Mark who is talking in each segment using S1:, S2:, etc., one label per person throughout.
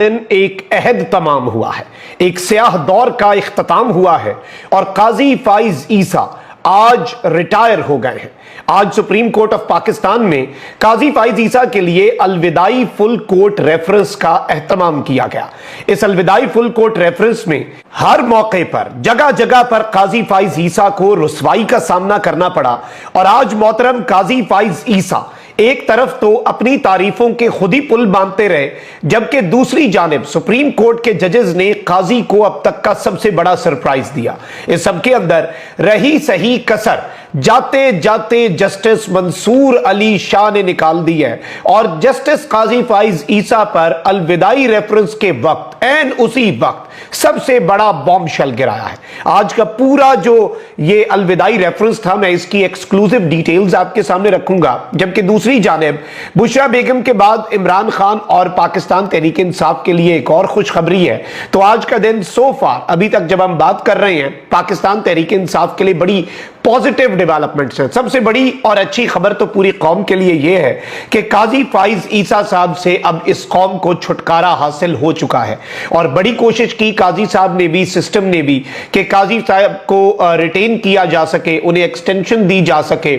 S1: एक अहद तमाम हुआ है, एक स्याह दौर का इख्तिताम हुआ है और काजी फाइज ईसा आज रिटायर हो गए हैं। आज सुप्रीम कोर्ट ऑफ पाकिस्तान में काजी फाइज ईसा के लिए अलविदाई फुल कोर्ट रेफरेंस का एहतमाम किया गया। इस अलविदाई फुल कोर्ट रेफरेंस में हर मौके पर जगह जगह पर काजी फाइज ईसा को रुसवाई का सामना करना पड़ा और आज मोहतरम काजी फाइज ईसा एक तरफ तो अपनी तारीफों के खुद ही पुल बांधते रहे, जबकि दूसरी जानिब सुप्रीम कोर्ट के जजेस ने काजी को अब तक का सबसे बड़ा सरप्राइज दिया। इस सबके अंदर रही सही कसर जाते जाते जस्टिस मंसूर अली शाह ने निकाल दी है और जस्टिस काजी फाइज ईसा पर अलविदाई रेफरेंस के वक्त एंड उसी वक्त सबसे बड़ा बॉम्बशेल गिराया है। आज का पूरा जो ये अलविदाई रेफरेंस था, मैं इसकी एक्सक्लूसिव डिटेल्स आपके सामने रखूंगा। जबकि दूसरी जानिब बुशरा बेगम के बाद इमरान खान और पाकिस्तान तहरीक इंसाफ के लिए एक और खुशखबरी है। तो आज का दिन सो फार अभी तक जब हम बात कर रहे हैं, पाकिस्तान तहरीक इंसाफ के लिए बड़ी पॉजिटिव डेवलपमेंट्स हैं। सबसे बड़ी और अच्छी खबर तो पूरी कौम के लिए यह है कि काजी फाइज ईसा साहब से अब इस कौम को छुटकारा हासिल हो चुका है और बड़ी कोशिश की काजी साहब ने भी, सिस्टम ने भी, कि काजी साहब को रिटेन किया जा सके, उन्हें एक्सटेंशन दी जा सके,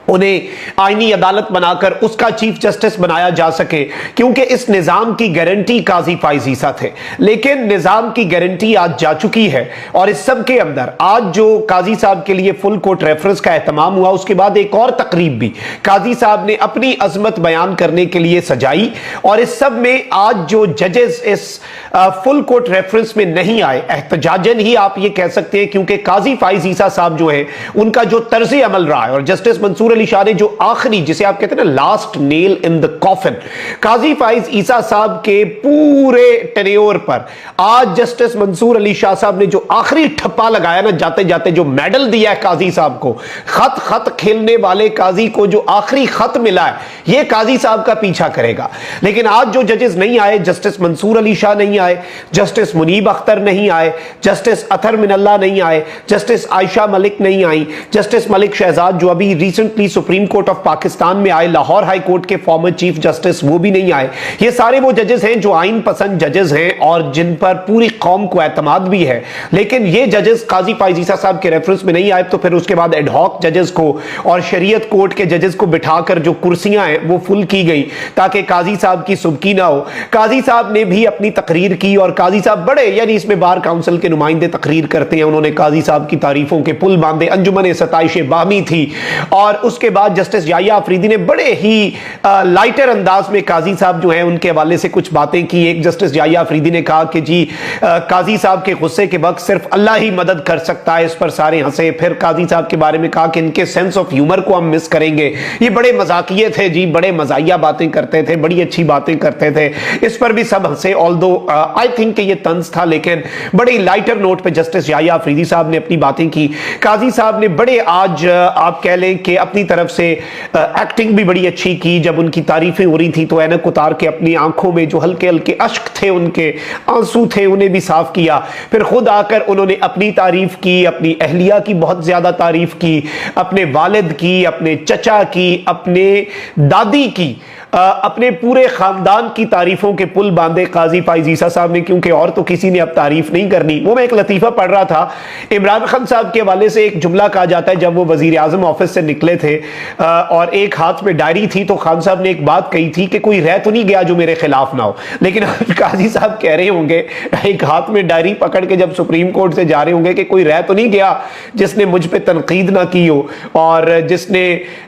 S1: उन्हें आईनी अदालत बनाकर उसका चीफ जस्टिस बनाया जा सके, क्योंकि इस निजाम की गारंटी काजी फाइज ईसा थे। लेकिन निजाम की गारंटी आज जा चुकी है और इस सब के अंदर आज जो काजी साहब के लिए फुल कोर्ट रेफरेंस का एहतमाम हुआ, उसके बाद एक और तकरीब भी काजी साहब ने अपनी अजमत बयान करने के लिए सजाई और इस सब में आज जो जजेस इस फुल कोर्ट रेफरेंस में नहीं आए, एहतजाजन ही आप ये कह सकते हैं, क्योंकि काजी फाइज ईसा साहब जो है उनका जो तर्ज अमल रहा है और जस्टिस मंसूर अली शाह ने जो आखिरी, जिसे आप कहते हैं ना last nail in the coffin, Qazi Faez Isa साहब के पूरे टेन्योर पर आज जस्टिस मंसूर अली शाह साहब ने जो आखिरी ठप्पा लगाया ना, जाते जाते जो मेडल दिया है काजी साहब को, खत खेलने वाले काजी को जो आखिरी खत मिला है, यह काजी साहब का पीछा करेगा। लेकिन आज जो जजेस नहीं आए, जस्टिस मंसूर अली शाह नहीं आए, जस्टिस मुनीब अख्तर नहीं आए, जस्टिस अतर मिनल्ला नहीं आए, जस्टिस आयशा मलिक नहीं आई, जस्टिस मलिक शहजाद जो अभी recently supreme court of Pakistan में आए, लाहौर हाई कोर्ट के फॉर्मर चीफ जस्टिस, वो भी नहीं आए। ये सारे वो जजेस हैं जो आइन पसंद जजेस हैं और जिन पर पूरी कौम को एतमाद भी है। लेकिन ये जजेस काजी फाइज ईसा साहब के रेफरेंस में नहीं आए, तो फिर उसके बाद एडहॉक जजेस को और शरीयत कोर्ट के जजेस को बिठाकर जो कुर्सियां हैं वो फुल की गई ताकि काजी साहब की सुबकी ना हो। काजी साहब ने भी अपनी तकरीर की और काजी साहब बड़े, यानी इसमें बार काउंसिल के नुमाइंदे तकरीर करते हैं, उन्होंने काजी साहब की तारीफों के पुल बांधे, अंजुमन सताइश बामी थी और उसके बाद जस्टिस याहिया अफरीदी ने बड़े ही लाइटर अंदाज में काजी साहब जो हैं उनके हवाले से कुछ बातें की। एक जस्टिस याहिया अफरीदी ने कहा कि जी काजी साहब के गुस्से के वक्त सिर्फ अल्लाह ही मदद कर सकता है, इस पर सारे हंसे। फिर काजी साहब के बारे में कहा कि इनके सेंस ऑफ ह्यूमर को हम मिस करेंगे, ये बड़े मजाकिये थे जी, बड़े मजाइया बातें करते थे, बड़ी अच्छी बातें करते थे, इस पर भी सब हंसे। ऑल्दो आई थिंक कि ये तंज था, लेकिन बड़ी लाइटर नोट पे जस्टिस याहिया अफरीदी साहब ने अपनी बातें की। काजी साहब ने बड़े आज आप कह लें कि अपनी तरफ से एक्टिंग भी बड़ी अच्छी की। जब उनकी तारीफें हो रही थी तो ऐनक उतार के अपनी आंखों में जो हल्के हल्के अश्क थे, उनके आंसू थे, उन्हें भी साफ किया। फिर खुद आकर उन्होंने अपनी तारीफ की, अपनी अहलिया की बहुत ज्यादा तारीफ की, अपने वालिद की, अपने चचा की, अपने दादी की, अपने पूरे खानदान की तारीफों के पुल बांधे काजी फाइज ईसा साहब ने, क्योंकि और तो किसी ने अब तारीफ नहीं करनी। वो मैं एक लतीफा पढ़ रहा था, इमरान खान साहब के हवाले से एक जुमला कहा जाता है, जब वो वजीर आजम ऑफिस से निकले थे और एक हाथ में डायरी थी, तो खान साहब ने एक बात कही थी कि कोई रह तो नहीं गया जो मेरे खिलाफ ना हो। लेकिन काजी साहब कह रहे होंगे एक हाथ में डायरी पकड़ के जब सुप्रीम कोर्ट से जा रहे होंगे कि कोई रह तो नहीं गया जिसने मुझ पर तनकीद ना की हो और जिसने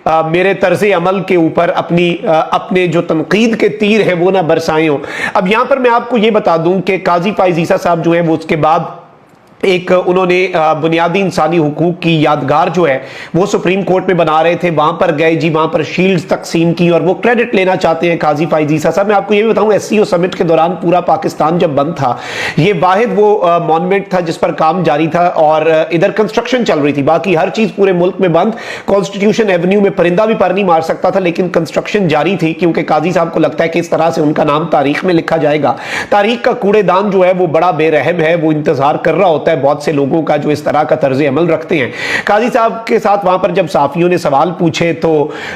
S1: मेरे तर्ज अमल के ऊपर अपने जो तनकीद के तीर है वो ना बरसाए हो। अब यहां पर मैं आपको ये बता दूं कि काजी फाइज ईसा साहब जो है वो उसके बाद एक उन्होंने बुनियादी इंसानी हुकूक की यादगार जो है वो सुप्रीम कोर्ट में बना रहे थे, वहां पर गए जी, वहां पर शील्ड्स तकसीम की और वो क्रेडिट लेना चाहते हैं काजी फाइज ईसा साहब। मैं आपको ये भी बताऊं, एससीओ समिट के दौरान पूरा पाकिस्तान जब बंद था, ये वाहिद वो मॉन्यूमेंट था जिस पर काम जारी था और इधर कंस्ट्रक्शन चल रही थी, बाकी हर चीज पूरे मुल्क में बंद। कॉन्स्टिट्यूशन एवेन्यू में परिंदा भी पर नहीं मार सकता था, लेकिन कंस्ट्रक्शन जारी थी, क्योंकि काजी साहब को लगता है कि इस तरह से उनका नाम तारीख में लिखा जाएगा। तारीख का कूड़ेदान जो है वो बड़ा बेरहम है, वो इंतजार कर रहा होता होता है बहुत से लोगों का जो इस तरह का तर्ज अमल रखते हैं। काजी साहब के साथ वहां पर जब साफियों ने सवाल पूछे तो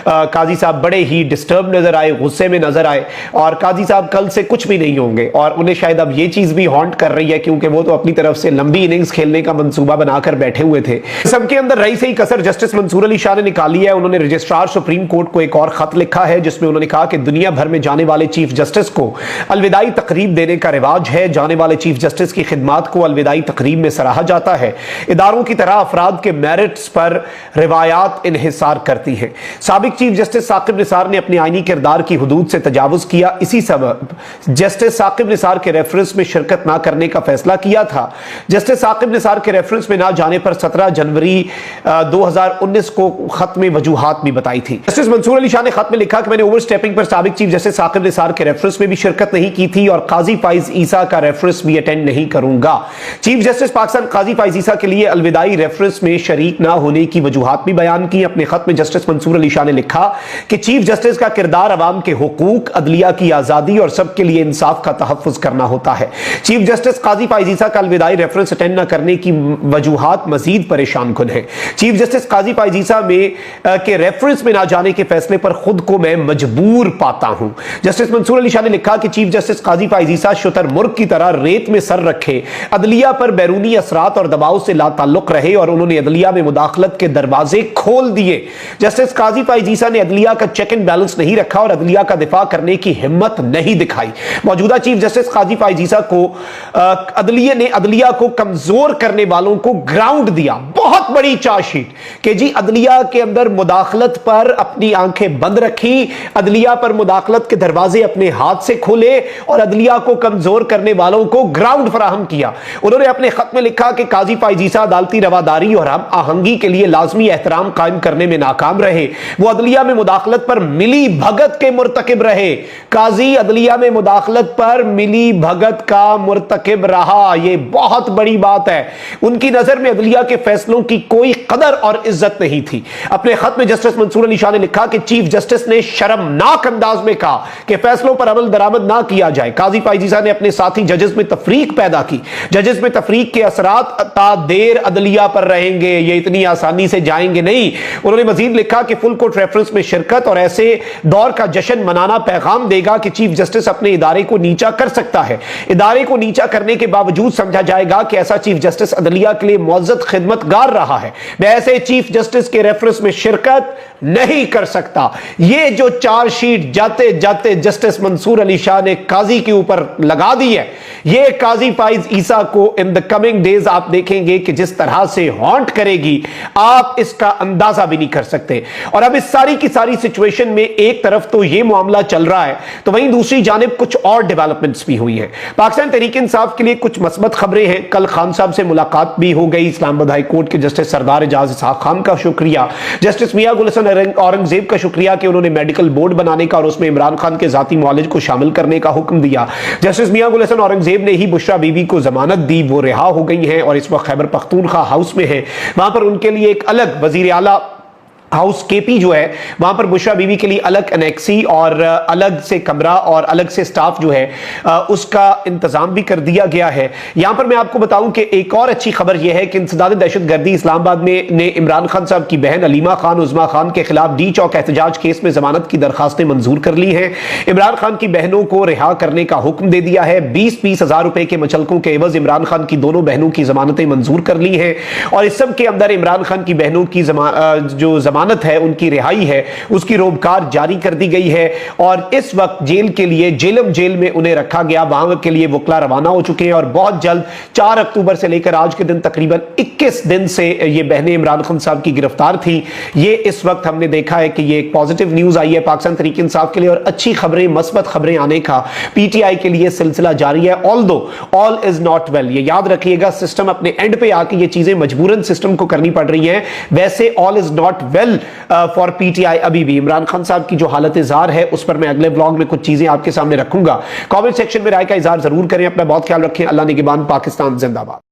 S1: काजी साहब बड़े ही डिस्टर्ब नजर आए, गुस्से में नजर आए, और काजी साहब कल से कुछ भी नहीं होंगे और उन्हें शायद अब ये चीज भी हॉन्ट कर रही है क्योंकि वो तो अपनी तरफ से लंबी इनिंग्स खेलने का मंसूबा बनाकर बैठे हुए थे। सबके अंदर रही सही कसर जस्टिस मंसूर अली शाह ने निकाली है। उन्होंने रजिस्ट्रार सुप्रीम कोर्ट को एक और खत लिखा है जिसमें उन्होंने कहा कि दुनिया भर में जाने वाले चीफ जस्टिस को अलविदाई तकरीब देने का रिवाज है। जाने वाले चीफ जस्टिस की खिदमात को अलविदाई तकरीब में सराहा जाता है। इदारों की तरह अफराद के मेरिट्स पर रिवायात इन्हिसार करती है। साबिक चीफ जस्टिस साकिब निसार ने अपने आईनी किरदार की हुदूद से तजावुज किया। इसी सबब जस्टिस साकिब निसार के रेफरेंस में शिरकत ना करने का फैसला किया था। जस्टिस साकिब निसार के रेफरेंस में ना जाने पर 17 जनवरी 2019 को खत में वजूहात भी बताई थी। जस्टिस मंसूर अली शाह ने खत में लिखा कि मैंने ओवरस्टेपिंग पर साबिक चीफ जस्टिस साकिब निसार के रेफरेंस में भी शिरकत नहीं की थी और काजी फाइज ईसा का रेफरेंस भी अटेंड नहीं करूंगा। चीफ जस्टिस पाकिस्तान काजी फाइज ईसा के लिए अलविदाई रेफरेंस में शरीक ना होने की वजूहात भी बयान की। अपने खत में जस्टिस मंसूर अली शाह ने लिखा कि चीफ जस्टिस का किरदार अवाम के हुकूक, अदलिया की आजादी और सबके लिए इंसाफ का तहफ्फुज करना होता है। चीफ जस्टिस काजी फाइज ईसा का अलविदाई रेफरेंस अटेंड न करने की वजूहात मजीद परेशान कुन है। चीफ जस्टिस काजी फाइज ईसा में के रेफरेंस में ना जाने के फैसले पर खुद को मैं मजबूर पाता हूं। जस्टिस मंसूर अली शाह ने लिखा कि चीफ जस्टिस काजी फाइज ईसा शुतुरमुर्ग की तरह रेत में सर रखे अदलिया पर बैरूनी असरात और दबाव से लाताल्लुक रहे और उन्होंने अदलिया में मुदाखलत के दरवाजे खोल दिए। जस्टिस काजी फाइज ईसा ने अदलिया का चेक एंड बैलेंस नहीं रखा और अदलिया का दिफा करने की हिम्मत नहीं दिखाई। मौजूदा चीफ जस्टिस काजी फाइज ईसा को अदलिया को कमजोर करने वालों को ग्राउंड दिया। बहुत बड़ी चार्जशीट कि जी अदलिया के अंदर मुदाखलत पर अपनी आंखें बंद रखी, अदलिया पर मुदाखलत के दरवाजे अपने हाथ से खोले और अदलिया को कमजोर करने वालों को ग्राउंड फराहम किया। उन्होंने अपने खत में लिखा कि काजी फाइज ईसा अदालती रवादारी और हम आहंगी के लिए लाजमी एहतराम कायम करने में नाकाम रहे। वो अदलिया में मुदाखलत पर मिली भगत के मुर्तकिब रहे। काजी अदलिया में मुदाखलत पर मिली भगत का मुर्तकिब रहा। यह बहुत बड़ी बात है। उनकी नजर में अदलिया के फैसलों की कोई कदर और इज्जत नहीं थी। अपने खत में जस्टिस मंसूर अली शाह ने लिखा कि चीफ जस्टिस ने शर्मनाक अंदाज में कहा कि फैसलों पर अमल दरामद ना किया जाए। काजी फाइज ईसा ने अपने साथी जजेस में तफरीक पैदा की। जजेस में तफरीक के असरात ता देर अदलिया पर रहेंगे, ये इतनी आसानी से जाएंगे नहीं। उन्होंने मजीद लिखा कि फुल कोर्ट रेफरेंस में शिरकत और ऐसे दौर का जश्न मनाना पैगाम देगा कि चीफ जस्टिस अपने इदारे को नीचा कर सकता है। इदारे को नीचा करने के बावजूद समझा जाएगा कि ऐसा चीफ जस्टिस अदलिया के लिए मुअज़्ज़ज़ खिदमतगार रहा है। मैं ऐसे चीफ जस्टिस के रेफरेंस में शिरकत नहीं कर सकता। यह जो चार्जशीट जाते जाते जस्टिस मंसूर अली शाह ने काजी के ऊपर लगा दी है, यह काजी फाइज ईसा को इन द कमिंग डेज आप देखेंगे कि जिस तरह से हॉन्ट करेगी, आप इसका अंदाजा भी नहीं कर सकते। और अब इस सारी की सारी सिचुएशन में एक तरफ तो यह मामला चल रहा है, तो वहीं दूसरी जानिब कुछ और डेवलपमेंट्स भी हुई हैं। पाकिस्तान तहरीक इंसाफ के लिए कुछ मस्बत खबरें हैं। कल खान साहब से मुलाकात भी हो गई। इस्लामाबाद हाई कोर्ट के जस्टिस सरदार एजाज इसहाक खान का शुक्रिया, जस्टिस मियां गुल हसन औरंगजेब का शुक्रिया कि उन्होंने मेडिकल बोर्ड बनाने का और उसमें इमरान खान के जाती मुआलिज को शामिल करने का हुक्म दिया। जस्टिस मियां गुल हसन औरंगजेब ने ही बुशरा बीबी को जमानत दी, वो रिहा हो गई हैं और इस वक्त खैबर पख्तूनख्वा हाउस में है। वहां पर उनके लिए एक अलग वजीर आला हाउस केपी जो है, वहां पर बुशरा बीवी के लिए अलग एनेक्सी और अलग से कमरा और अलग से स्टाफ जो है उसका इंतजाम भी कर दिया गया है। यहां पर मैं आपको बताऊं कि एक और अच्छी खबर यह है कि इंसदाद दहशतगर्दी इस्लामाबाद में ने इमरान खान साहब की बहन अलीमा खान उज़मा खान के खिलाफ डी चौक एहतजाज केस में जमानत की दरखास्तें मंजूर कर ली हैं। इमरान खान की बहनों को रिहा करने का हुक्म दे दिया है। 20-20 हजार रुपए के मचलकों के एवज इमरान खान की दोनों बहनों की जमानतें मंजूर कर ली हैं और इस सब के अंदर इमरान खान की बहनों की जो जमानत है, उनकी रिहाई है, उसकी रोबकार जारी कर दी गई है और इस वक्त जेल के लिए जेलम जेल में उन्हें रखा गया। वहां के लिए वकला रवाना हो चुके हैं और बहुत जल्द 4 अक्टूबर से लेकर आज के दिन तकरीबन 21 दिन से ये बहनें इमरान खान साहब की गिरफ्तार थी। ये इस वक्त हमने देखा है कि ये एक पॉजिटिव न्यूज आई है पाकिस्तान तहरीक इंसाफ के लिए और अच्छी खबरें, मस्बत खबरें आने का पीटीआई के लिए सिलसिला जारी है। Although all is not well, ये याद रखिएगा, सिस्टम अपने एंड पे आके ये चीजें मजबूरन सिस्टम को करनी पड़ रही हैं। वैसे all is not well for PTI. अभी भी इमरान खान साहब की जो हालत जार है उस पर मैं अगले ब्लॉग में कुछ चीजें आपके सामने रखूंगा। कमेंट सेक्शन में राय का इजहार जरूर करें। अपना बहुत ख्याल रखें। अल्लाह निगहबान। पाकिस्तान जिंदाबाद।